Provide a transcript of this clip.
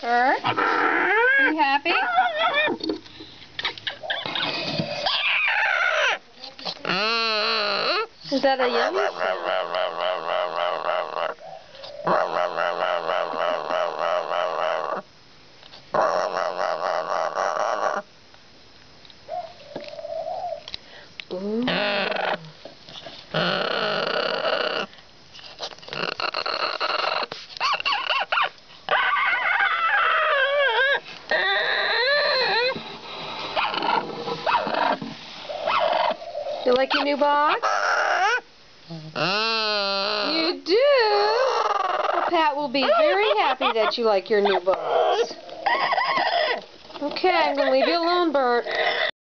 Burt, are you happy? Is that a yummy? Ooh. You like your new box? You do? Well, Pat will be very happy that you like your new box. Okay, I'm going to leave you alone, Burt.